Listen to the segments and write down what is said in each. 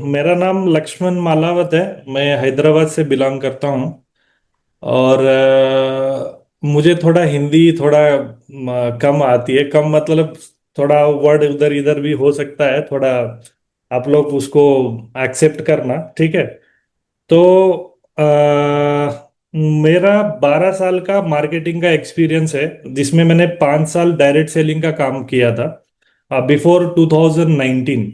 मेरा नाम लक्ष्मण मालावत है। मैं हैदराबाद से बिलोंग करता हूँ। और मुझे थोड़ा हिंदी थोड़ा कम आती है। कम मतलब थोड़ा वर्ड उधर इधर भी हो सकता है थोड़ा। आप लोग उसको एक्सेप्ट करना, ठीक है। तो मेरा 12 साल का मार्केटिंग का एक्सपीरियंस है, जिसमें मैंने 5 साल डायरेक्ट सेलिंग का काम किया था बिफोर 2019।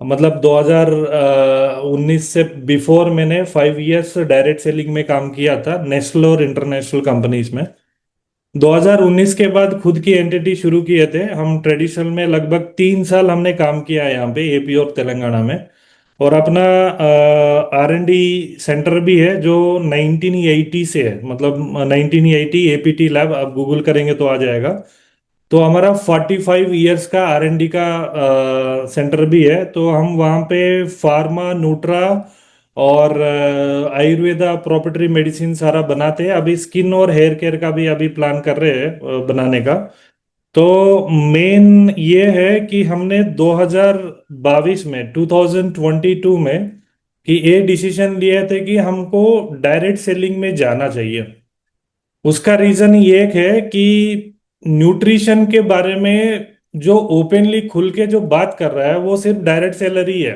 मतलब 2019 से बिफोर मैंने 5 इयर्स डायरेक्ट सेलिंग में काम किया था, नेशनल और इंटरनेशनल कंपनीज में। 2019 के बाद खुद की एंटिटी शुरू किए थे हम। ट्रेडिशनल में लगभग 3 साल हमने काम किया है यहाँ पे एपी और तेलंगाना में। और अपना R&D सेंटर भी है जो 1980 से है। मतलब 1980 एपीटी लैब, आप गूगल करेंगे तो आ जाएगा। तो हमारा 45 इयर्स का R&D का सेंटर भी है। तो हम वहाँ पे फार्मा, न्यूट्रा और आयुर्वेदा, प्रोprietary मेडिसिन सारा बनाते हैं। अभी स्किन और हेयर केयर का भी अभी प्लान कर रहे हैं बनाने का। तो मेन ये है कि हमने 2022 में 2022 में कि ये डिसीजन लिए थे कि हमको डायरेक्ट सेलिंग में जाना चाहिए। उसका रीजन ये है कि न्यूट्रिशन के बारे में जो ओपनली खुल के जो बात कर रहा है वो सिर्फ डायरेक्ट सेलर ही है।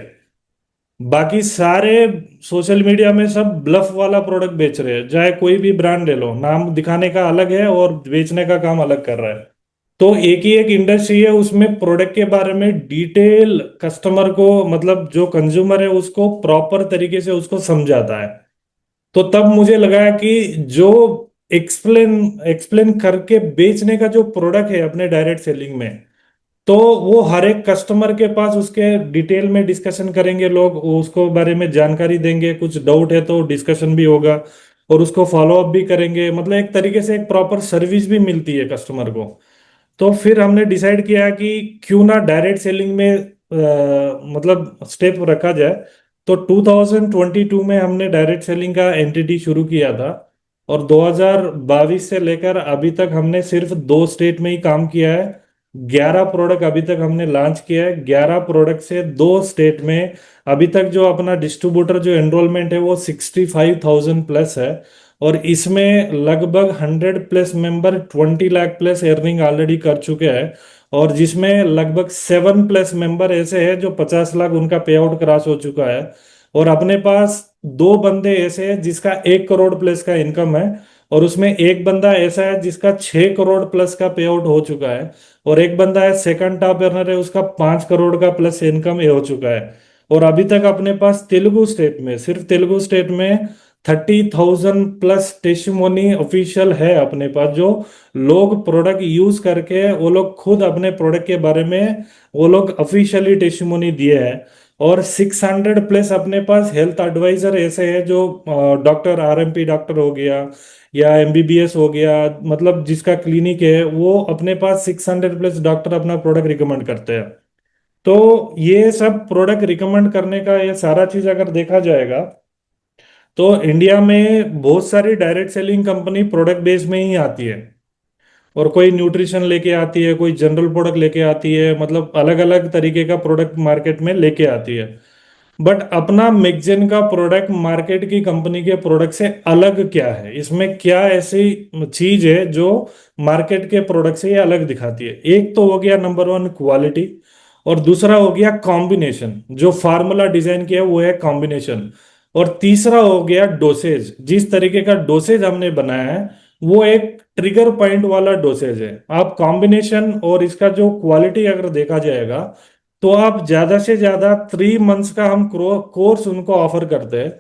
बाकी सारे सोशल मीडिया में सब ब्लफ वाला प्रोडक्ट बेच रहे हैं। चाहे कोई भी ब्रांड ले लो, नाम दिखाने का अलग है और बेचने का काम अलग कर रहा है। तो एक ही एक इंडस्ट्री है, उसमें प्रोडक्ट के बारे में डिटेल कस्टमर को, मतलब जो कंज्यूमर है उसको प्रॉपर तरीके से उसको समझाता है। तो तब मुझे लगा कि जो एक्सप्लेन एक्सप्लेन करके बेचने का जो प्रोडक्ट है अपने डायरेक्ट सेलिंग में, तो वो हर एक कस्टमर के पास उसके डिटेल में डिस्कशन करेंगे लोग, वो उसको बारे में जानकारी देंगे, कुछ डाउट है तो डिस्कशन भी होगा और उसको फॉलो अप भी करेंगे। मतलब एक तरीके से एक प्रॉपर सर्विस भी मिलती है कस्टमर को। तो फिर हमने डिसाइड किया कि क्यों ना डायरेक्ट सेलिंग में मतलब स्टेप रखा जाए। तो 2022 में हमने डायरेक्ट सेलिंग का एंटिटी शुरू किया था। और 2022 से लेकर अभी तक हमने सिर्फ 2 स्टेट में ही काम किया है। 11 प्रोडक्ट अभी तक हमने लॉन्च किया है। 11 प्रोडक्ट से 2 स्टेट में अभी तक जो अपना डिस्ट्रीब्यूटर जो एनरोलमेंट है वो 65,000 प्लस है। और इसमें लगभग 100 plus member 20 lakh plus earning already कर चुके हैं। और जिसमें लगभग 7 प्लस मेंबर ऐसे हैं जो 50 लाख उनका पे आउट क्रॉस हो चुका है। और अपने पास 2 बंदे ऐसे हैं जिसका 1 करोड़ प्लस का इनकम है। और उसमें एक बंदा ऐसा है जिसका 6 करोड़ प्लस का पे आउट हो चुका है। और एक बंदा है सेकंड टॉप अर्नर है, उसका 5 करोड़ का प्लस इनकम हो चुका है। और अभी तक अपने पास तेलुगु स्टेट में, सिर्फ तेलुगु स्टेट में 30,000 प्लस टेस्टिमोनी ऑफिशियल है अपने पास, जो लोग प्रोडक्ट यूज करके वो लोग खुद अपने प्रोडक्ट के बारे में वो लोग ऑफिशियली टेस्टिमोनी दिए हैं। और 600 प्लस अपने पास हेल्थ एडवाइजर ऐसे हैं जो डॉक्टर, RMP डॉक्टर हो गया या MBBS हो गया, मतलब जिसका क्लिनिक है, वो अपने पास 600 प्लस डॉक्टर अपना प्रोडक्ट रिकमेंड करते हैं। तो ये सब प्रोडक्ट रिकमेंड करने का ये सारा चीज अगर देखा जाएगा तो इंडिया में बहुत सारी direct selling company product base में ही आती है। और कोई न्यूट्रिशन लेके आती है, कोई जनरल प्रोडक्ट लेके आती है, मतलब अलग अलग तरीके का प्रोडक्ट मार्केट में लेके आती है। बट अपना मैगजीन का प्रोडक्ट मार्केट की कंपनी के प्रोडक्ट से अलग क्या है, इसमें क्या ऐसी चीज है जो मार्केट के प्रोडक्ट से ये अलग दिखाती है? एक तो हो गया नंबर वन क्वालिटी। और दूसरा हो गया कॉम्बिनेशन, जो फार्मूला डिजाइन किया है वो है कॉम्बिनेशन। और तीसरा हो गया डोसेज, जिस तरीके का डोसेज हमने बनाया है वो एक ट्रिगर पॉइंट वाला डोसेज है। आप कॉम्बिनेशन और इसका जो क्वालिटी अगर देखा जाएगा तो आप ज्यादा से ज्यादा 3 मंथ्स का हम कोर्स उनको ऑफर करते हैं।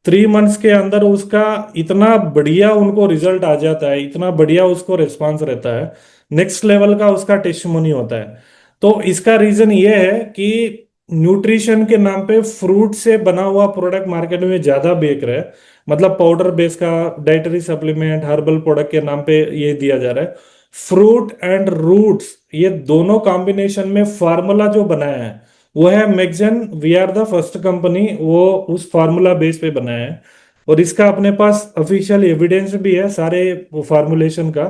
3 मंथ्स के अंदर उसका इतना बढ़िया उनको रिजल्ट आ जाता है, इतना बढ़िया उसको रिस्पांस रहता है, नेक्स्ट लेवल का उसका टेस्टिमोनी होता है। तो इसका रीजन ये है कि न्यूट्रिशन के नाम पे फ्रूट से बना हुआ प्रोडक्ट मार्केट में ज्यादा बिक रहा है। मतलब पाउडर बेस का डाइटरी सप्लीमेंट, हर्बल प्रोडक्ट के नाम पे ये दिया जा रहा है। फ्रूट एंड रूट्स, ये दोनों कॉम्बिनेशन में फार्मूला जो बनाया है वो है magazine. We are the first company वो उस फार्मूला बेस पे बनाया है। और इसका अपने पास ऑफिशियल एविडेंस भी है सारे फार्मूलेशन का।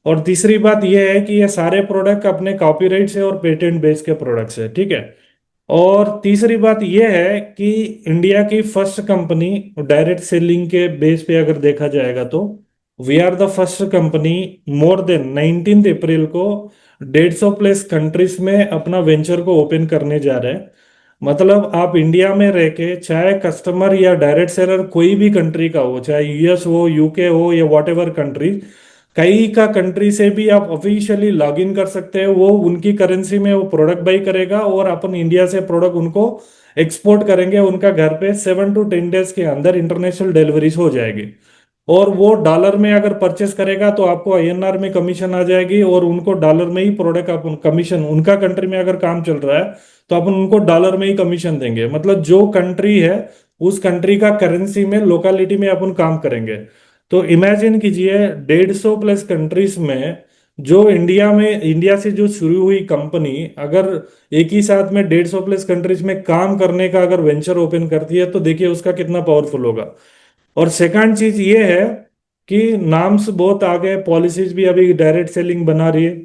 और तीसरी बात यह है कि ये सारे प्रोडक्ट अपने कॉपीराइट से और पेटेंट बेस के प्रोडक्ट्स है, ठीक है। और तीसरी बात यह है कि इंडिया की फर्स्ट कंपनी, डायरेक्ट सेलिंग के बेस पे अगर देखा जाएगा तो we are the first company more than 19 अप्रैल को 150 प्लस कंट्रीज में अपना वेंचर को ओपन करने जा रहे हैं। मतलब आप इंडिया में रह के चाहे कस्टमर या डायरेक्ट सेलर कोई भी कंट्री का हो, चाहे यूएस हो, यूके हो, या वॉट एवर कंट्री, कई का कंट्री से भी आप ऑफिशियली लॉग इन कर सकते हैं। वो उनकी करेंसी में वो प्रोडक्ट बाई करेगा और अपन इंडिया से प्रोडक्ट उनको एक्सपोर्ट करेंगे। उनका घर पे 7 to 10 डेज के अंदर इंटरनेशनल डिलीवरीज हो जाएगी। और वो डॉलर में अगर परचेस करेगा तो आपको आईएनआर में कमीशन आ जाएगी, और उनको डॉलर में ही प्रोडक्ट अपन कमीशन, उनका कंट्री में अगर काम चल रहा है तो अपन उनको डॉलर में ही कमीशन देंगे। मतलब जो कंट्री है उस कंट्री का करेंसी में, लोकेलिटी में अपन काम करेंगे। तो इमेजिन कीजिए 150 प्लस कंट्रीज में, जो इंडिया से जो शुरू हुई कंपनी अगर एक ही साथ में 150 प्लस कंट्रीज में काम करने का अगर वेंचर ओपन करती है, तो देखिए उसका कितना पावरफुल होगा। और सेकंड चीज ये है कि नाम्स बहुत आ गए, पॉलिसीज भी अभी डायरेक्ट सेलिंग बना रही है।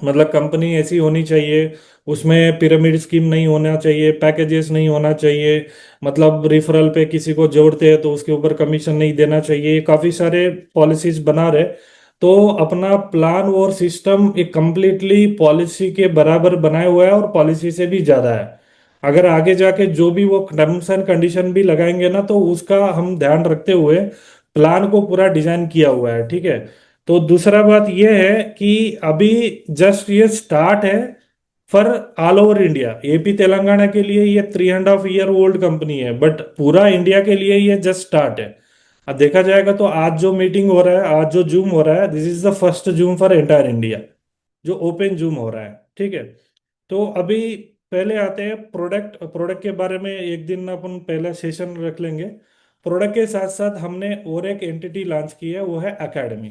मतलब कंपनी ऐसी होनी चाहिए, उसमें पिरामिड स्कीम नहीं होना चाहिए, पैकेजेस नहीं होना चाहिए, मतलब रिफरल पे किसी को जोड़ते हैं तो उसके ऊपर कमीशन नहीं देना चाहिए, काफी सारे पॉलिसीज बना रहे। तो अपना प्लान और सिस्टम एक कंप्लीटली पॉलिसी के बराबर बनाया हुआ है, और पॉलिसी से भी ज्यादा है। अगर आगे जाके जो भी वो टर्म्स एंड कंडीशन भी लगाएंगे ना, तो उसका हम ध्यान रखते हुए प्लान को पूरा डिजाइन किया हुआ है, ठीक है। तो दूसरा बात यह है कि अभी जस्ट ये स्टार्ट है for all over India. AP Telangana के लिए ये 3.5 ईयर ओल्ड कंपनी है, बट पूरा इंडिया के लिए ये जस्ट स्टार्ट है। अब देखा जाएगा तो आज जो मीटिंग हो रहा है, आज जो जूम हो रहा है, this is the first zoom for entire India, जो ओपन जूम हो रहा है, ठीक है। तो अभी पहले आते हैं प्रोडक्ट। प्रोडक्ट के बारे में एक दिन अपन पहला सेशन रख लेंगे। प्रोडक्ट के साथ साथ हमने और एक एंटिटी लॉन्च की है, वो है एकेडमी।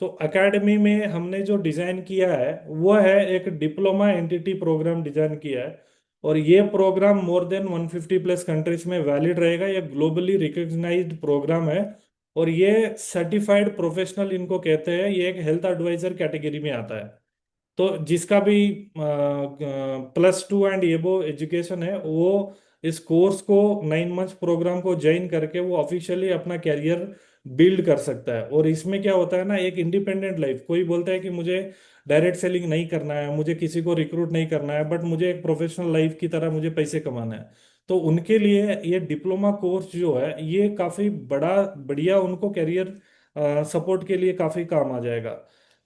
तो एकेडमी में हमने जो डिजाइन किया है वो है एक डिप्लोमा एंटिटी प्रोग्राम डिजाइन किया है। और ये program more than 150 plus countries में वैलिड रहेगा। ये ग्लोबली रिकग्नाइज्ड प्रोग्राम है, और ये सर्टिफाइड प्रोफेशनल इनको कहते हैं। ये एक हेल्थ एडवाइजर कैटेगरी में आता है। तो जिसका भी +2 एंड एबो एजुकेशन है, वो इस कोर्स को 9 मंथ्स प्रोग्राम को ज्वाइन करके वो ऑफिशियली अपना कैरियर बिल्ड कर सकता है। और इसमें क्या होता है ना, एक इंडिपेंडेंट लाइफ। कोई बोलता है कि मुझे डायरेक्ट सेलिंग नहीं करना है, मुझे किसी को रिक्रूट नहीं करना है, बट मुझे एक प्रोफेशनल लाइफ की तरह मुझे पैसे कमाना है, तो उनके लिए ये डिप्लोमा कोर्स जो है ये काफी बढ़िया उनको कैरियर सपोर्ट के लिए काफी काम आ जाएगा।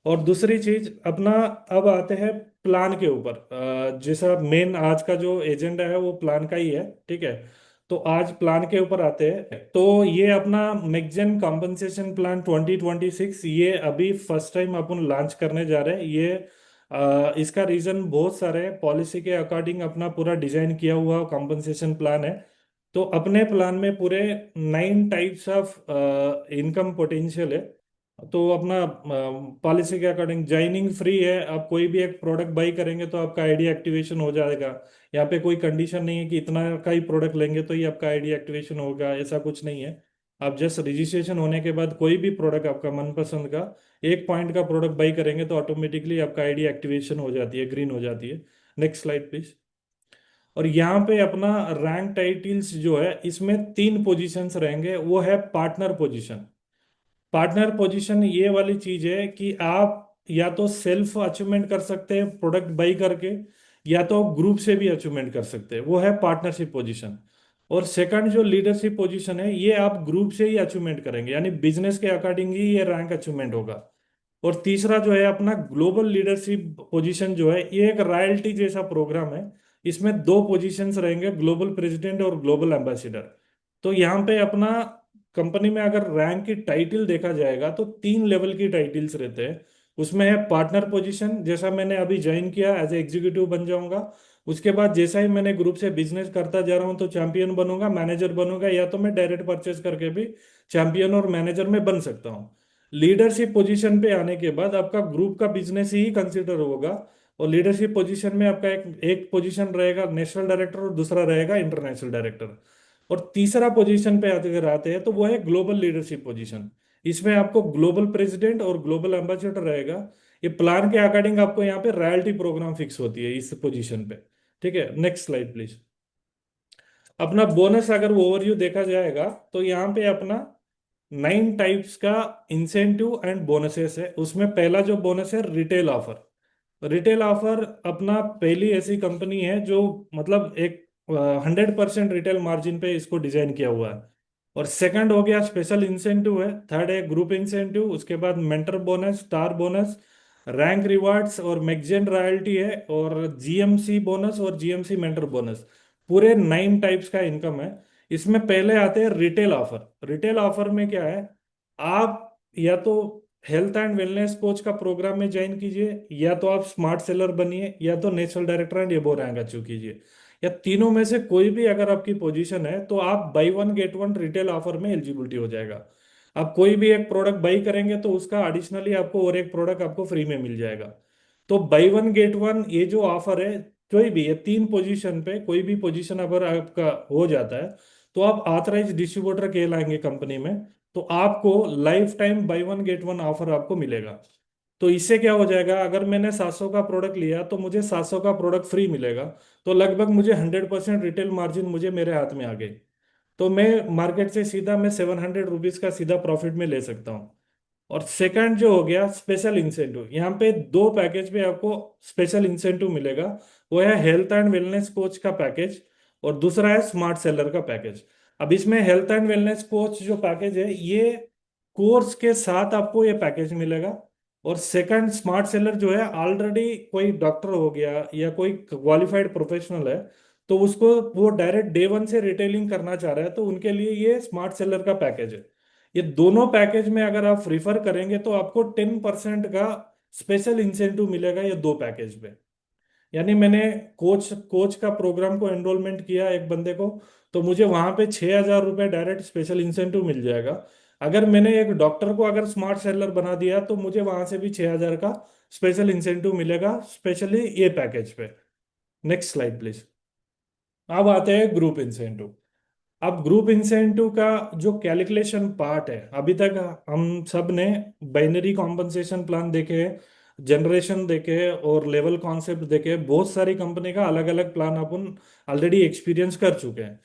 और दूसरी चीज अपना, अब आते हैं प्लान के ऊपर। जैसा मेन आज का जो एजेंडा है वो प्लान का ही है, ठीक है। तो आज प्लान के ऊपर आते हैं। तो ये अपना नेक्स्ट जेन कॉम्पनसेशन प्लान 2026, ये अभी फर्स्ट टाइम अपन लॉन्च करने जा रहे हैं। ये इसका रीजन बहुत सारे हैं। पॉलिसी के अकॉर्डिंग अपना पूरा डिजाइन किया हुआ कॉम्पनसेशन प्लान है। तो अपने प्लान में पूरे 9 टाइप्स ऑफ इनकम पोटेंशियल है। तो अपना पॉलिसी के अकॉर्डिंग ज्वाइनिंग फ्री है। आप कोई भी एक प्रोडक्ट बाई करेंगे तो आपका आईडी एक्टिवेशन हो जाएगा। यहाँ पे कोई कंडीशन नहीं है कि इतना का ही प्रोडक्ट लेंगे तो ही आपका आईडी एक्टिवेशन होगा, ऐसा कुछ नहीं है। आप जस्ट रजिस्ट्रेशन होने के बाद कोई भी प्रोडक्ट आपका मनपसंद का 1 पॉइंट का प्रोडक्ट बाई करेंगे तो ऑटोमेटिकली आपका आईडी एक्टिवेशन हो जाती है, ग्रीन हो जाती है। Next slide please. और यहाँ पे अपना रैंक टाइटल्स जो है, इसमें 3 पोजीशंस रहेंगे। वो है पार्टनर पोजीशन। पार्टनर पोजीशन ये वाली चीज है कि आप या तो सेल्फ अचीवमेंट कर सकते हैं प्रोडक्ट बाई करके, या तो ग्रुप से भी अचीवमेंट कर सकते हैं, वो है पार्टनरशिप पोजीशन। और सेकंड जो लीडरशिप पोजीशन है, ये आप ग्रुप से ही अचीवमेंट करेंगे, यानी बिजनेस के अकॉर्डिंग ही ये रैंक अचीवमेंट होगा। और तीसरा जो है अपना ग्लोबल लीडरशिप पोजीशन जो है, ये एक रॉयल्टी जैसा प्रोग्राम है। इसमें 2 पोजीशंस रहेंगे, ग्लोबल प्रेसिडेंट और ग्लोबल एम्बेसडर। तो यहाँ पे अपना कंपनी में अगर रैंक की टाइटल देखा जाएगा तो 3 लेवल की टाइटल्स रहते हैं। उसमें है पार्टनर पोजीशन, जैसा मैंने अभी ज्वाइन किया एज ए एग्जीक्यूटिव बन जाऊंगा। उसके बाद जैसा ही मैंने ग्रुप से बिजनेस करता जा रहा हूँ तो चैंपियन बनूंगा, मैनेजर बनूंगा, या तो मैं डायरेक्ट परचेज करके भी चैंपियन और मैनेजर में बन सकता हूँ। लीडरशिप पोजीशन पे आने के बाद आपका ग्रुप का बिजनेस ही कंसिडर होगा। और लीडरशिप पोजीशन में आपका एक एक पोजीशन रहेगा नेशनल डायरेक्टर और दूसरा रहेगा इंटरनेशनल डायरेक्टर। और तीसरा पोजीशन पे अगर आते हैं तो वो है ग्लोबल लीडरशिप पोजीशन। इसमें आपको ग्लोबल प्रेसिडेंट और ग्लोबल एम्बेसडर रहेगा। ये प्लान के अकॉर्डिंग आपको यहाँ पे रॉयल्टी प्रोग्राम फिक्स होती है इस पोजीशन पे, ठीक है, नेक्स्ट स्लाइड प्लीज। अपना बोनस अगर ओवरव्यू देखा जाएगा तो यहाँ पे अपना 9 टाइप्स का इंसेंटिव एंड बोनसेस है। उसमें पहला जो बोनस है रिटेल ऑफर। रिटेल ऑफर अपना पहली ऐसी कंपनी है जो मतलब एक 100% रिटेल मार्जिन पे इसको डिजाइन किया हुआ है। और सेकंड हो गया स्पेशल इंसेंटिव है। थर्ड है ग्रुप इंसेंटिव। उसके बाद mentor bonus, star bonus, rank rewards और मैगजीन रॉयल्टी है, और जीएमसी बोनस और जीएमसी मेंटर बोनस। पूरे 9 टाइप्स का इनकम है। इसमें पहले आते हैं रिटेल ऑफर। रिटेल ऑफर में क्या है, आप या तो हेल्थ एंड वेलनेस कोच का प्रोग्राम में ज्वाइन कीजिए, या तो आप स्मार्ट सेलर बनिए, या तो नेशनल डायरेक्टर एंड एबो रैंक अचीव कीजिए। या तीनों में से कोई भी अगर आपकी पोजीशन है तो आप by one get one retail offer में एलिजिबिलिटी हो जाएगा। आप कोई भी एक प्रोडक्ट बाई करेंगे तो उसका एडिशनली आपको और एक प्रोडक्ट आपको फ्री में मिल जाएगा। तो बाई वन गेट वन ये जो ऑफर है, कोई भी ये 3 पोजीशन पे कोई भी पोजीशन अगर आपका हो जाता है तो आप ऑथराइज डिस्ट्रीब्यूटर कहलाएंगे कंपनी में। तो आपको life time by one get one offer आपको मिलेगा। तो इससे क्या हो जाएगा, अगर मैंने 700 का प्रोडक्ट लिया तो मुझे 700 का प्रोडक्ट फ्री मिलेगा। तो लगभग मुझे 100% रिटेल मार्जिन मुझे मेरे हाथ में आ गई। तो मैं मार्केट से सीधा मैं 700 रुपीज का सीधा प्रॉफिट में ले सकता हूँ। और सेकंड जो हो गया स्पेशल इंसेंटिव, यहाँ पे 2 पैकेज पे आपको स्पेशल इंसेंटिव मिलेगा। वो है हेल्थ एंड वेलनेस कोच का पैकेज, और दूसरा है स्मार्ट सेलर का पैकेज। अब इसमें हेल्थ एंड वेलनेस कोच जो पैकेज है ये कोर्स के साथ आपको ये पैकेज मिलेगा। और सेकंड स्मार्ट सेलर जो है ऑलरेडी कोई डॉक्टर हो गया या कोई क्वालिफाइड प्रोफेशनल है, तो उसको वो डायरेक्ट डे वन से रिटेलिंग करना चाह रहा है, तो उनके लिए ये स्मार्ट सेलर का पैकेज है। ये दोनों पैकेज में अगर आप प्रीफर करेंगे तो आपको 10% का स्पेशल इंसेंटिव मिलेगा ये 2 पैकेज पे। यानी मैंने कोच कोच का प्रोग्राम को एनरोलमेंट किया एक बंदे को, तो मुझे वहां पे 6,000 रुपये डायरेक्ट स्पेशल इंसेंटिव मिल जाएगा। अगर मैंने एक डॉक्टर को अगर स्मार्ट सेलर बना दिया तो मुझे वहां से भी 6,000 का स्पेशल इंसेंटिव मिलेगा, स्पेशली ये पैकेज पे। Next slide please. अब आते हैं ग्रुप इंसेंटिव। अब ग्रुप इंसेंटिव का जो कैलकुलेशन पार्ट है, अभी तक हम सब ने बाइनरी कॉम्पनसेशन प्लान देखे, जनरेशन देखे और लेवल कॉन्सेप्ट देखे, बहुत सारी कंपनी का अलग अलग प्लान अपन ऑलरेडी एक्सपीरियंस कर चुके हैं।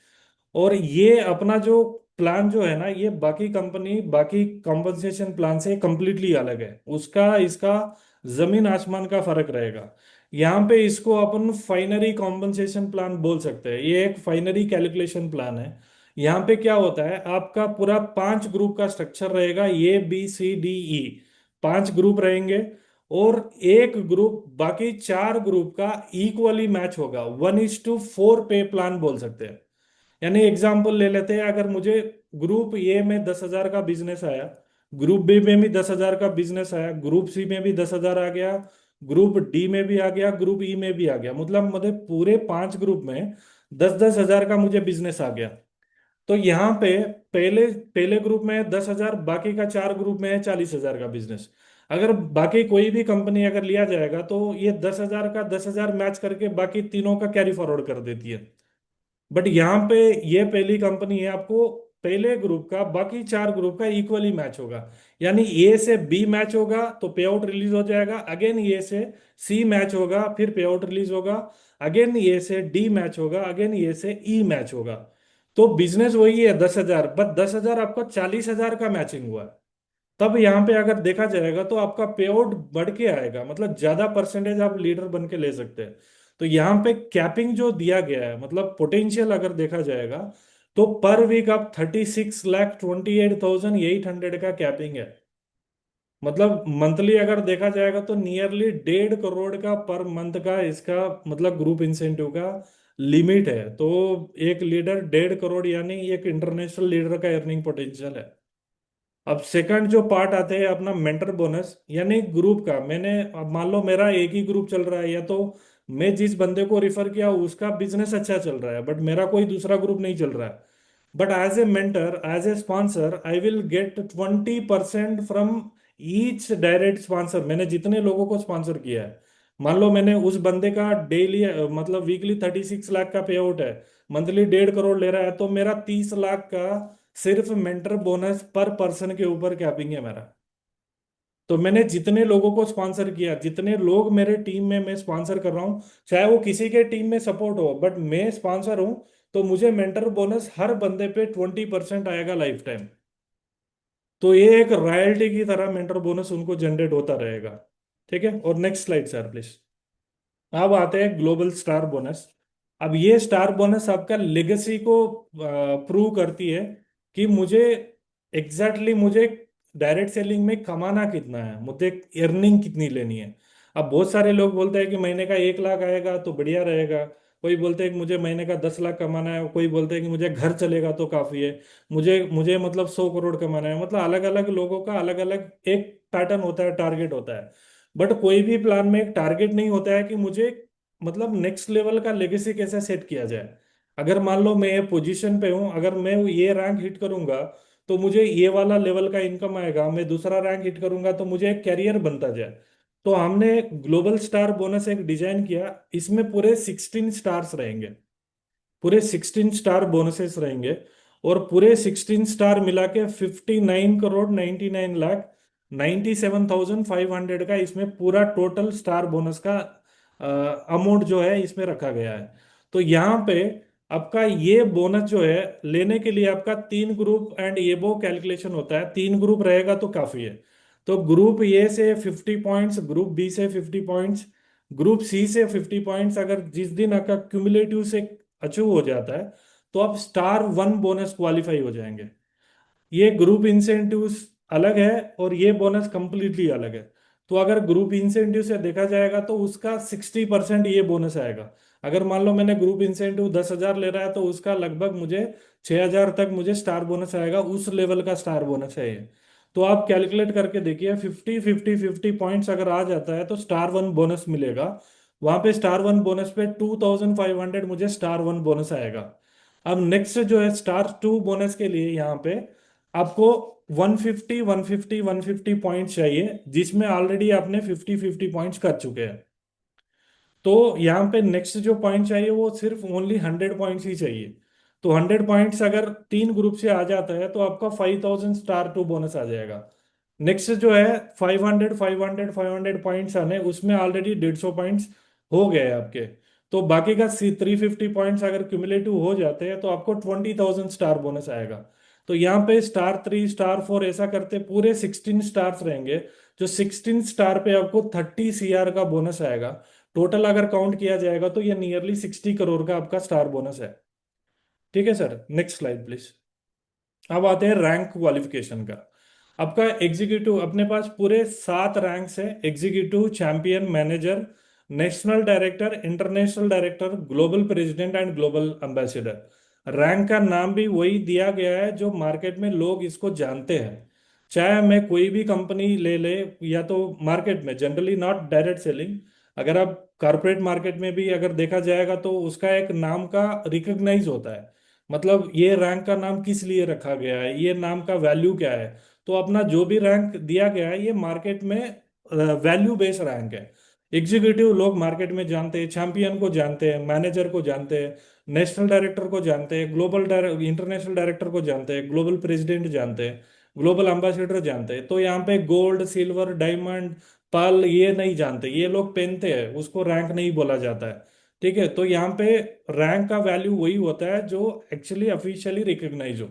और ये अपना जो प्लान जो है ना, ये बाकी कंपनी बाकी कॉम्पनसेशन प्लान से कम्प्लीटली अलग है। उसका इसका जमीन आसमान का फर्क रहेगा। यहाँ पे इसको अपन फाइनरी कॉम्पनसेशन प्लान बोल सकते हैं। ये एक फाइनरी कैलकुलेशन प्लान है। यहाँ पे क्या होता है, आपका पूरा 5 ग्रुप का स्ट्रक्चर रहेगा, A B C D E। 5 group रहेंगे, और एक ग्रुप बाकी 4 ग्रुप का इक्वली मैच होगा। 1:4 पे प्लान बोल सकते हैं। यानी एग्जाम्पल ले लेते हैं, अगर मुझे ग्रुप ए में 10,000 का बिजनेस आया, ग्रुप बी में भी 10,000 का बिजनेस आया, ग्रुप सी में भी 10,000 आ गया, ग्रुप डी में भी आ गया, ग्रुप ई में भी आ गया, मतलब मुझे पूरे 5 ग्रुप में 10-10 हजार का मुझे बिजनेस आ गया। तो यहाँ पे पहले पहले ग्रुप में 10,000, बाकी का 4 ग्रुप में है 40,000 का बिजनेस। अगर बाकी कोई भी कंपनी अगर लिया जाएगा तो ये 10,000 का 10,000 मैच करके बाकी तीनों का कैरी फॉरवर्ड कर देती है। बट यहाँ पे ये पहली कंपनी है, आपको पहले ग्रुप का बाकी 4 ग्रुप का इक्वली मैच होगा। यानी ए से बी मैच होगा तो पे आउट रिलीज हो जाएगा, अगेन ए से सी मैच होगा फिर पे आउट रिलीज होगा, अगेन ए से डी मैच होगा, अगेन ए से ई मैच होगा। तो बिजनेस वही है 10,000, बट 10,000 आपका 40,000 का मैचिंग हुआ है। तब यहाँ पे अगर देखा जाएगा तो आपका पे आउट बढ़ के आएगा, मतलब ज्यादा परसेंटेज आप लीडर बन के ले सकते हैं। तो यहाँ पे कैपिंग जो दिया गया है, मतलब पोटेंशियल अगर देखा जाएगा तो पर वीक आप 36,28,800 का कैपिंग है। मतलब मंथली अगर देखा जाएगा तो नियरली 1.5 करोड़ का पर मंथ का इसका मतलब ग्रुप इंसेंटिव का लिमिट है। तो एक लीडर 1.5 करोड़ यानी एक इंटरनेशनल लीडर का अर्निंग पोटेंशियल है। अब सेकंड जो पार्ट आते हैं अपना मेंटर बोनस, यानी ग्रुप का मैंने, अब मान लो मेरा एक ही ग्रुप चल रहा है, या तो मैं जिस बंदे को रिफर किया उसका बिजनेस अच्छा चल रहा है बट मेरा कोई दूसरा ग्रुप नहीं चल रहा है, but as a mentor as a sponsor I will get 20% from each direct sponsor. मैंने जितने लोगों को स्पॉन्सर किया है, मान लो मैंने उस बंदे का डेली मतलब वीकली 36 लाख का पे आउट है, मंथली 1.5 करोड़ ले रहा है, तो मेरा 30 लाख का सिर्फ मेंटर बोनस पर पर्सन के ऊपर कैपिंग है मेरा। तो मैंने जितने लोगों को स्पॉन्सर किया, जितने लोग मेरे टीम में मैं स्पॉन्सर कर रहा हूँ, चाहे वो किसी के टीम में सपोर्ट हो, बट मैं स्पॉन्सर हूँ, तो मुझे मेंटर बोनस हर बंदे पे 20% आएगा लाइफ टाइम। तो ये एक रॉयल्टी की तरह मेंटर बोनस उनको जनरेट होता रहेगा। ठीक है, और नेक्स्ट स्लाइड सर प्लीज। अब आते हैं ग्लोबल स्टार बोनस। अब ये स्टार बोनस आपका लेगेसी को प्रूव करती है कि मुझे मुझे डायरेक्ट सेलिंग में कमाना कितना है, मुझे अर्निंग कितनी लेनी है। अब बहुत सारे लोग बोलते हैं कि महीने का 1 लाख आएगा तो बढ़िया रहेगा। कोई बोलते हैं कि मुझे महीने का 10 लाख कमाना है, कोई बोलते हैं कि मुझे घर चलेगा तो काफी है, मुझे मुझे मतलब 100 करोड़ कमाना है। मतलब अलग अलग लोगों का अलग अलग एक पैटर्न होता है, टारगेट होता है। बट कोई भी प्लान में एक टारगेट नहीं होता है कि मुझे मतलब नेक्स्ट लेवल का लेगेसी कैसे सेट किया जाए। अगर मान लो मैं ये पोजीशन पे हूँ, अगर मैं ये रैंक हिट करूंगा तो मुझे ये वाला लेवल का इनकम आएगा, मैं दूसरा रैंक हिट करूंगा तो मुझे एक कैरियर बनता जाए। तो हमने ग्लोबल स्टार बोनस एक डिजाइन किया, इसमें पूरे 16 स्टार्स रहेंगे, पूरे 16 स्टार बोनसेस रहेंगे। और पूरे 16 स्टार मिला के 59 करोड़ 99 लाख 97,500 का इसमें पूरा टोटल स्टार बोनस का अमाउंट जो है इसमें रखा गया है। तो यहाँ पे आपका ये बोनस जो है लेने के लिए आपका 3 ग्रुप एंड एबो कैलकुलेशन होता है, 3 ग्रुप रहेगा तो काफी है। तो ग्रुप ए से 50 पॉइंट्स, ग्रुप बी से 50 पॉइंट्स, ग्रुप सी से 50 पॉइंट्स। अगर जिस दिन आपका क्यूमुलेटिव से अचीव हो जाता है तो आप स्टार वन बोनस क्वालिफाई हो जाएंगे। ये ग्रुप इंसेंटिव्स अलग है और ये बोनस कंप्लीटली अलग है। तो अगर ग्रुप इंसेंटिव से देखा जाएगा तो उसका 60% ये बोनस आएगा। अगर मान लो मैंने ग्रुप इंसेंटिव 10,000 ले रहा है तो उसका लगभग मुझे 6,000 तक मुझे स्टार बोनस आएगा, उस लेवल का स्टार बोनस है ये। तो आप कैलकुलेट करके देखिए, 50 50 50 पॉइंट्स अगर आ जाता है तो स्टार वन बोनस मिलेगा। वहां पे स्टार वन बोनस पे 2,500 मुझे स्टार वन बोनस आएगा। अब नेक्स्ट जो है स्टार टू बोनस के लिए यहाँ पे आपको 150 150 150 पॉइंट चाहिए, जिसमें ऑलरेडी आपने 50 50 पॉइंट्स कर चुके हैं। तो यहाँ पे नेक्स्ट जो पॉइंट चाहिए वो सिर्फ ओनली 100 पॉइंट्स ही चाहिए। तो 100 पॉइंट्स अगर 3 ग्रुप से आ जाता है तो आपका 5,000 स्टार टू बोनस आ जाएगा। नेक्स्ट जो है 500 500 500 पॉइंट्स आने, उसमें ऑलरेडी 150 पॉइंट्स हो गए आपके। तो बाकी का 350 पॉइंट्स अगर क्यूमुलेटिव हो जाते हैं तो आपको 20,000 स्टार बोनस आएगा। तो यहाँ पे स्टार थ्री स्टार फोर ऐसा करते पूरे 16 स्टार्स रहेंगे। जो 16 स्टार पे आपको 30 CR का बोनस आएगा। टोटल अगर काउंट किया जाएगा तो ये नियरली 60 करोड़ का आपका स्टार बोनस है। ठीक है सर, नेक्स्ट स्लाइड प्लीज। अब आते हैं रैंक क्वालिफिकेशन का। आपका एग्जीक्यूटिव अपने पास पूरे 7 रैंक्स है, executive, champion, manager, national director, international director, global president and global ambassador. Rank का नाम भी वही दिया गया है जो मार्केट में लोग इसको जानते हैं। चाहे मैं कोई भी कंपनी ले ले, या तो मार्केट में जनरली नॉट डायरेक्ट सेलिंग, अगर आप कॉर्पोरेट मार्केट में भी अगर देखा जाएगा तो उसका एक नाम का रिकॉग्नाइज होता है। मतलब ये रैंक का नाम किस लिए रखा गया है, ये नाम का वैल्यू क्या है। तो अपना जो भी रैंक दिया गया है ये मार्केट में वैल्यू बेस्ड रैंक है। एग्जीक्यूटिव लोग मार्केट में जानते हैं, चैंपियन को जानते हैं, मैनेजर को जानते हैं, नेशनल डायरेक्टर को जानते हैं, इंटरनेशनल डायरेक्टर को जानते हैं, ग्लोबल प्रेसिडेंट जानते हैं, ग्लोबल एम्बेसडर जानते हैं। तो यहाँ पे गोल्ड सिल्वर डायमंड पर्ल ये नहीं जानते, ये लोग पहनते हैं, उसको रैंक नहीं बोला जाता है। ठीक है, तो यहाँ पे रैंक का वैल्यू वही होता है जो एक्चुअली ऑफिशियली रिकॉग्नाइज हो।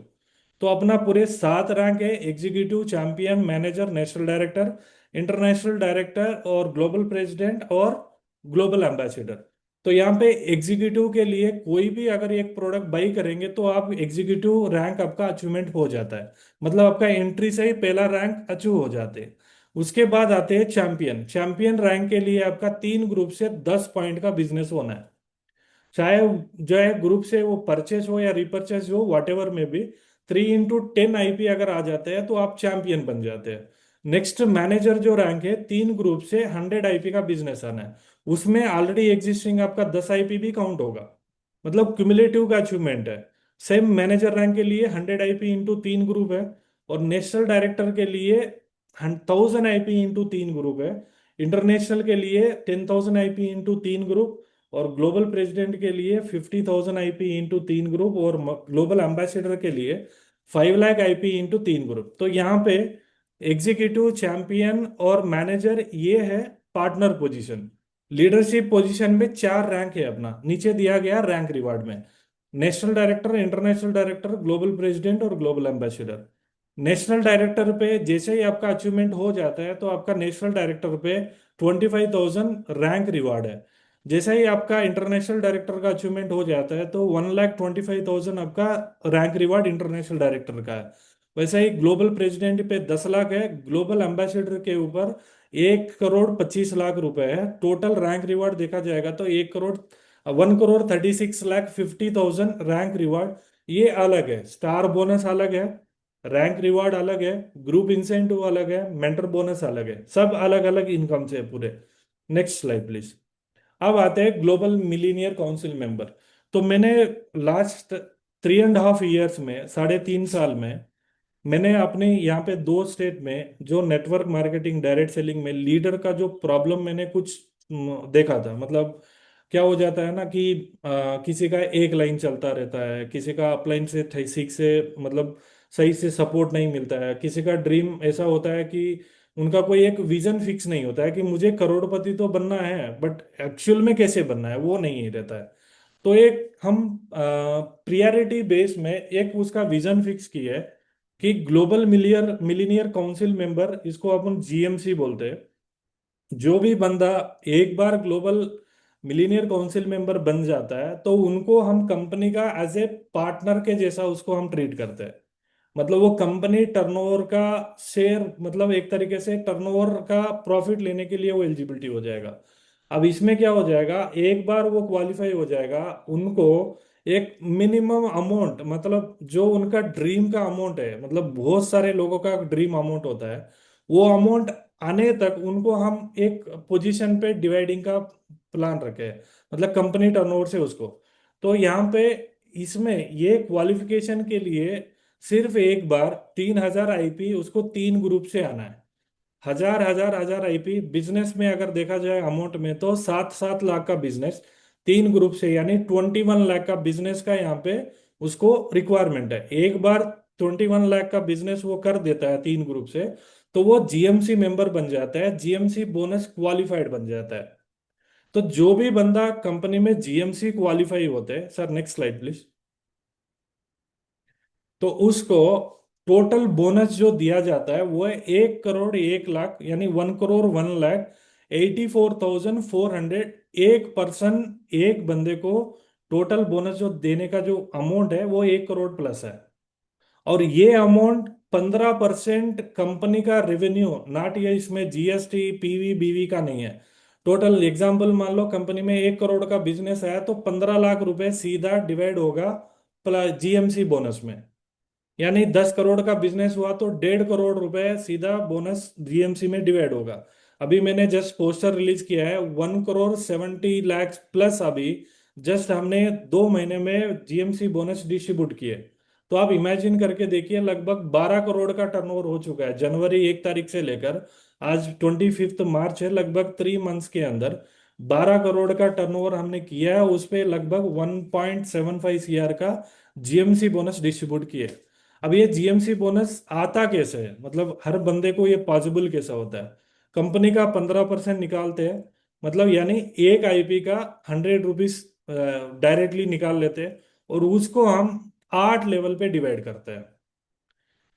तो अपना पूरे 7 रैंक है, executive, champion, manager, national director, international director और ग्लोबल प्रेसिडेंट और ग्लोबल एम्बेसडर। तो यहाँ पे एग्जीक्यूटिव के लिए कोई भी अगर एक प्रोडक्ट बाई करेंगे तो आप एग्जीक्यूटिव रैंक आपका अचीवमेंट हो जाता है, मतलब आपका एंट्री से ही पहला रैंक अचीव हो जाते हैं। उसके बाद आते हैं चैंपियन। चैंपियन रैंक के लिए आपका 3 ग्रुप से 10 पॉइंट का बिजनेस होना है। चाहे जो है ग्रुप से वो परचेस हो या रिपर्चेस हो, वट एवर में भी 3 into 10 IP अगर आ जाते हैं तो आप चैंपियन बन जाते हैं। नेक्स्ट मैनेजर जो रैंक है, 3 ग्रुप से 100 IP का बिजनेस आना है, उसमें ऑलरेडी एग्जिस्टिंग आपका 10 IP भी काउंट होगा, मतलब क्यूमुलेटिव का अचीवमेंट है। सेम मैनेजर रैंक के लिए 100 IP इंटू 3 ग्रुप है, और नेशनल डायरेक्टर के लिए 1,000 IP इंटू 3 ग्रुप है, इंटरनेशनल के लिए 10,000 IP इंटू 3 ग्रुप, और ग्लोबल प्रेसिडेंट के लिए 50,000 IP इंटू 3 ग्रुप, और ग्लोबल एम्बेसडर के लिए 5 लाख IP इंटू 3 ग्रुप। तो यहाँ पे एग्जीक्यूटिव, चैंपियन और मैनेजर ये है पार्टनर पोजीशन। लीडरशिप पोजीशन में चार रैंक है अपना, नीचे दिया गया रैंक रिवार्ड में। National director, international director, global president और ग्लोबल एम्बेसडर। नेशनल डायरेक्टर पे जैसे ही आपका अचीवमेंट हो जाता है तो आपका नेशनल डायरेक्टर पे 25,000 रैंक रिवार्ड है। जैसे ही आपका इंटरनेशनल डायरेक्टर का अचीवमेंट हो जाता है तो 1,25,000 आपका रैंक रिवार्ड इंटरनेशनल डायरेक्टर का है। वैसे ही ग्लोबल प्रेसिडेंट पे 10 लाख है। ग्लोबल एम्बेसडर के ऊपर 1,25,00,000 रुपए है। टोटल रैंक रिवार्ड देखा जाएगा तो 1,36,50,000 रैंक रिवार्ड। ये अलग है, स्टार बोनस अलग है, रैंक रिवार्ड अलग है, ग्रुप इंसेंटिव अलग है, मेंटर बोनस अलग है, सब अलग अलग इनकम से है पूरे। Next slide please. अब आते हैं ग्लोबल मिलीनियर काउंसिल मेंबर। तो मैंने लास्ट 3.5 ईयर्स में, 3.5 साल में, मैंने अपने यहाँ पे 2 स्टेट में जो नेटवर्क मार्केटिंग डायरेक्ट सेलिंग में लीडर का जो प्रॉब्लम मैंने कुछ देखा था। मतलब क्या हो जाता है ना कि किसी का एक लाइन चलता रहता है, किसी का अपलाइन से ठीक से मतलब सही से सपोर्ट नहीं मिलता है, किसी का ड्रीम ऐसा होता है कि उनका कोई एक विजन फिक्स नहीं होता है कि मुझे करोड़पति तो बनना है बट एक्चुअल में कैसे बनना है वो नहीं रहता है। तो एक हम प्रियरिटी बेस में एक उसका विजन फिक्स किया है कि ग्लोबल मिलीनियर काउंसिल मेंबर, इसको अपन जीएमसी बोलते हैं। जो भी बंदा एक बार ग्लोबल मिलीनियर काउंसिल मेंबर बन जाता है तो उनको हम कंपनी का एज ए पार्टनर के जैसा उसको हम ट्रीट करते हैं। मतलब वो कंपनी टर्नओवर का शेयर, मतलब एक तरीके से टर्नओवर का प्रॉफिट लेने के लिए वो एलिजिबिलिटी हो जाएगा। अब इसमें क्या हो जाएगा, एक बार वो क्वालिफाई हो जाएगा, उनको एक मिनिमम अमाउंट, मतलब जो उनका ड्रीम का अमाउंट है, मतलब बहुत सारे लोगों का ड्रीम अमाउंट होता है, वो अमाउंट आने तक उनको हम एक पोजीशन पे डिवाइडिंग का प्लान रखे हैं, मतलब कंपनी टर्नओवर से उसको। तो यहाँ पे इसमें ये क्वालिफिकेशन के लिए सिर्फ एक बार 3,000 आईपी उसको 3 ग्रुप से आना है। 1,000 1,000 1,000 आईपी बिजनेस में अगर देखा जाए अमाउंट में तो 7-7 लाख का बिजनेस 3 ग्रुप से, यानी 21 लाख का बिजनेस का यहाँ पे उसको रिक्वायरमेंट है। एक बार 21 लाख का बिजनेस वो कर देता है 3 ग्रुप से तो वो जीएमसी मेंबर बन जाता है, जीएमसी बोनस क्वालिफाइड बन जाता है। तो जो भी बंदा कंपनी में जीएमसी क्वालिफाई होते हैं, सर नेक्स्ट स्लाइड प्लीज, तो उसको टोटल बोनस जो दिया जाता है वो है 1,01,00,000, यानी 1,01,84,400। एक पर्सन, एक बंदे को टोटल बोनस जो देने का जो अमाउंट है वो 1 करोड़ प्लस है। और ये अमाउंट 15% कंपनी का रेवेन्यू, नॉट ये इसमें जीएसटी पीवी बीवी का नहीं है। टोटल एग्जांपल मान लो कंपनी में 1 करोड़ का बिजनेस है तो 15 लाख रुपए सीधा डिवाइड होगा जीएमसी बोनस में। यानी 10 करोड़ का बिजनेस हुआ तो 1.5 करोड़ रुपए सीधा बोनस जीएमसी में डिवाइड होगा। अभी मैंने जस्ट पोस्टर रिलीज किया है 1,70,00,000 प्लस। अभी जस्ट हमने 2 महीने में जीएमसी बोनस डिस्ट्रीब्यूट किए। तो आप इमेजिन करके देखिए, लगभग 12 करोड़ का टर्नओवर हो चुका है जनवरी 1 तारीख से लेकर आज 25 मार्च है, लगभग 3 मंथ्स के अंदर 12 करोड़ का टर्नओवर हमने किया है। उस पे लगभग 1.75 CR का जीएमसी बोनस डिस्ट्रीब्यूट किए। अब ये जीएमसी बोनस आता कैसे है, मतलब हर बंदे को ये पॉसिबल कैसा होता है। कंपनी का 15% निकालते हैं, मतलब यानी एक आईपी का 100 रुपीज डायरेक्टली निकाल लेते हैं और उसको हम 8 लेवल पे डिवाइड करते हैं।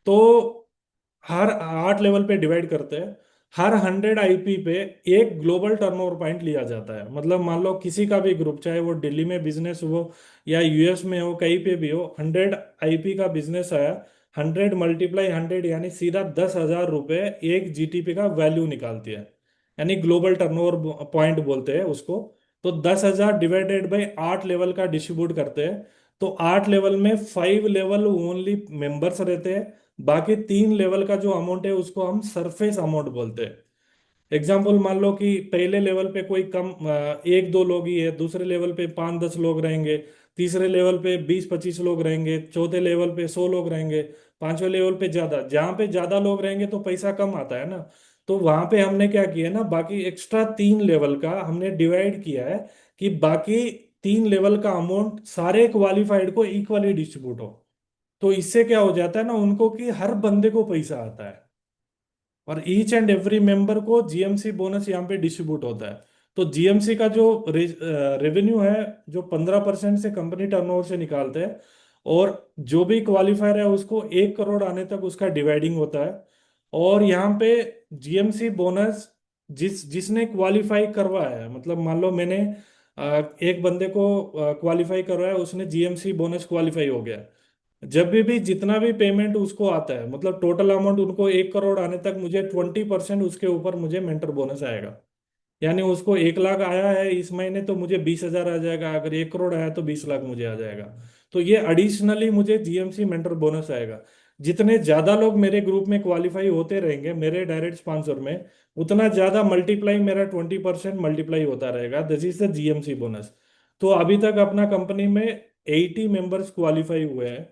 तो हर 8 लेवल पे डिवाइड करते हैं। हर 100 आईपी पे एक ग्लोबल टर्नओवर पॉइंट लिया जाता है। मतलब मान लो किसी का भी ग्रुप, चाहे वो दिल्ली में बिजनेस हो या यूएस में हो, कहीं पे भी हो, 100 आईपी का बिजनेस आया, 100 × 100 यानी सीधा 10,000 रुपये एक जीटीपी का वैल्यू निकालती है, यानी ग्लोबल टर्नओवर पॉइंट बोलते हैं उसको। तो 10,000 डिवाइडेड बाई 8 लेवल का डिस्ट्रीब्यूट करते हैं। तो 8 लेवल में 5 लेवल ओनली मेंबर्स रहते हैं, बाकी 3 लेवल का जो अमाउंट है उसको हम सरफेस अमाउंट बोलते हैं। एग्जाम्पल मान लो कि पहले लेवल पे कोई कम 1-2 लोग ही है, दूसरे लेवल पे 5-10 लोग रहेंगे, तीसरे लेवल पे 20-25 लोग रहेंगे, चौथे लेवल पे 100 लोग रहेंगे, पांचवें लेवल पे ज्यादा। जहाँ पे ज्यादा लोग रहेंगे तो पैसा कम आता है ना। तो वहां पे हमने क्या किया ना, बाकी एक्स्ट्रा 3 लेवल का हमने डिवाइड किया है कि बाकी 3 लेवल का अमाउंट सारे क्वालिफाइड को इक्वली डिस्ट्रीब्यूट हो। तो इससे क्या हो जाता है ना उनको कि हर बंदे को पैसा आता है। और ईच एंड एवरी मेंबर को जीएमसी बोनस यहाँ पे डिस्ट्रीब्यूट होता है। तो जीएमसी का जो रेवेन्यू है, जो 15% से कंपनी टर्नओवर से निकालते हैं, और जो भी क्वालिफायर है उसको 1 करोड़ आने तक उसका डिवाइडिंग होता है। और यहाँ पे जीएमसी बोनस जिसने क्वालिफाई करवाया है, मतलब मान लो मैंने एक बंदे को क्वालिफाई करवाया, उसने जीएमसी बोनस क्वालिफाई हो गया, जब भी जितना भी पेमेंट उसको आता है, मतलब टोटल अमाउंट उनको 1 करोड़ आने तक, मुझे 20% उसके ऊपर मुझे मेंटर बोनस आएगा। यानी उसको 1 लाख आया है इस महीने, तो मुझे 20,000 आ जाएगा। अगर 1 करोड़ आया तो 20 लाख मुझे आ जाएगा। तो ये एडिशनली मुझे जीएमसी मेंटर बोनस आएगा। जितने ज्यादा लोग मेरे ग्रुप में क्वालिफाई होते रहेंगे मेरे डायरेक्ट स्पॉन्सर में, उतना ज्यादा मल्टीप्लाई, मेरा 20% मल्टीप्लाई होता रहेगा। This is the GMC bonus. तो अभी तक अपना कंपनी में 80 मेंबर्स क्वालिफाई हुए हैं।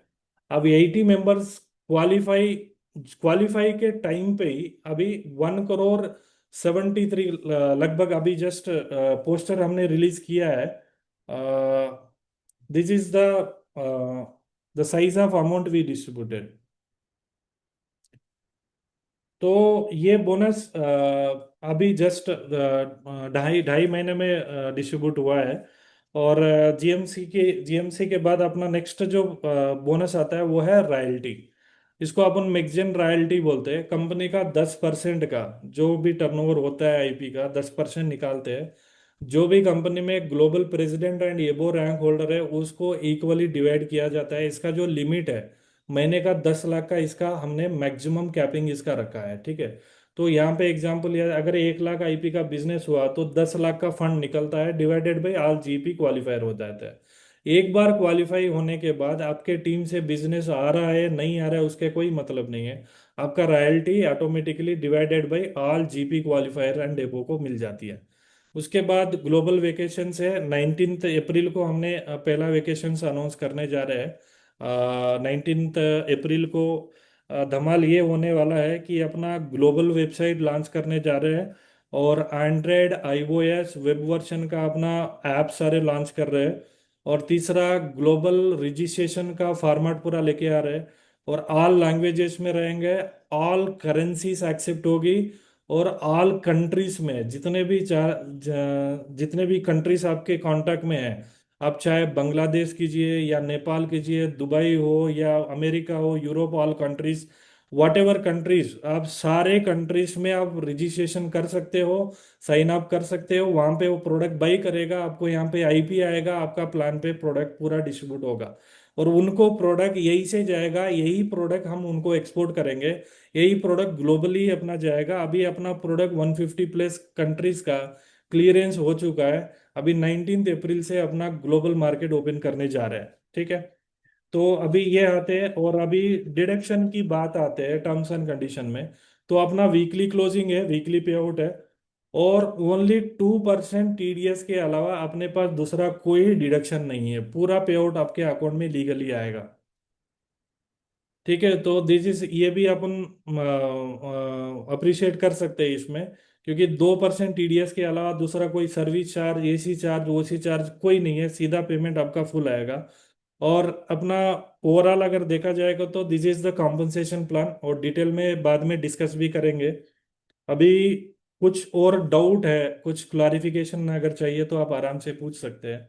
अब 80 मेंबर्स क्वालिफाई क्वालिफाई के टाइम पे ही अभी 1 करोड़ 73 लगभग अभी जस्ट पोस्टर हमने रिलीज किया है। This is the size of amount we distributed. तो ये बोनस अभी जस्ट ढाई ढाई महीने में डिस्ट्रीब्यूट हुआ है। और जीएमसी के बाद अपना नेक्स्ट जो बोनस आता है वो है रॉयल्टी। इसको अपन मैगजीन रॉयल्टी बोलते हैं। कंपनी का 10% का जो भी टर्नओवर होता है आईपी का 10% निकालते हैं। जो भी कंपनी में ग्लोबल प्रेसिडेंट एंड एबो रैंक होल्डर है उसको इक्वली डिवाइड किया जाता है। इसका जो लिमिट है महीने का 10 लाख का, इसका हमने मैक्सिमम कैपिंग इसका रखा है। ठीक है। तो यहाँ पे एग्जांपल लिया, अगर 1 लाख आईपी का बिजनेस हुआ तो 10 लाख का फंड निकलता है, divided by all GP qualifier हो जाता है। एक बार क्वालिफाई होने के बाद आपके टीम से बिजनेस आ रहा है नहीं आ रहा है उसके कोई मतलब नहीं है। आपका royalty automatically divided by all GP qualifier and depot को मिल जाती है। उसके बाद ग्लोबल वेकेशन है। 19 अप्रैल को हमने पहला वेकेशन अनाउंस करने जा रहे हैं। 19 अप्रैल को धमाल ये होने वाला है कि अपना ग्लोबल वेबसाइट लॉन्च करने जा रहे हैं। और एंड्रॉयड आईओएस वेब वर्जन का अपना ऐप सारे लॉन्च कर रहे हैं। और तीसरा, ग्लोबल रजिस्ट्रेशन का फॉर्मेट पूरा लेके आ रहे हैं। और ऑल लैंग्वेजेस में रहेंगे, ऑल करेंसीज एक्सेप्ट होगी, और ऑल कंट्रीज में जितने भी कंट्रीज आपके कांटेक्ट में हैं, आप चाहे बांग्लादेश कीजिए या नेपाल कीजिए, दुबई हो या अमेरिका हो, Europe, all countries, what ever countries, आप सारे कंट्रीज में आप रजिस्ट्रेशन कर सकते हो, साइन अप कर सकते हो। वहां पे वो प्रोडक्ट बाई करेगा, आपको यहाँ पे आईपी आएगा, आपका प्लान पे प्रोडक्ट पूरा डिस्ट्रीब्यूट होगा। और उनको प्रोडक्ट यही से जाएगा, यही प्रोडक्ट हम उनको एक्सपोर्ट करेंगे, यही प्रोडक्ट ग्लोबली अपना जाएगा। अभी अपना प्रोडक्ट 150 प्लस कंट्रीज का क्लियरेंस हो चुका है। अभी 19 अप्रैल से अपना ग्लोबल मार्केट ओपन करने जा रहे हैं। ठीक है। तो अभी ये आते हैं, और अभी डिडक्शन की बात आते हैं टर्म्स एंड कंडीशन में। तो अपना वीकली क्लोजिंग है, वीकली पे आउट है, और ओनली 2% टीडीएस के अलावा अपने पास दूसरा कोई डिडक्शन नहीं है। पूरा पे आउट आपके अकाउंट में लीगली आएगा। ठीक है। तो दिस इज, ये भी अपन अप्रिशिएट कर सकते हैं इसमें, क्योंकि 2% टीडीएस के अलावा दूसरा कोई सर्विस चार्ज, एसी चार्ज, ओसी चार्ज कोई नहीं है। सीधा पेमेंट आपका फुल आएगा। और अपना ओवरऑल अगर देखा जाएगा तो this is the compensation plan, और डिटेल में बाद में डिस्कस भी करेंगे। अभी कुछ और डाउट है, कुछ क्लारिफिकेशन अगर चाहिए तो आप आराम से पूछ सकते हैं।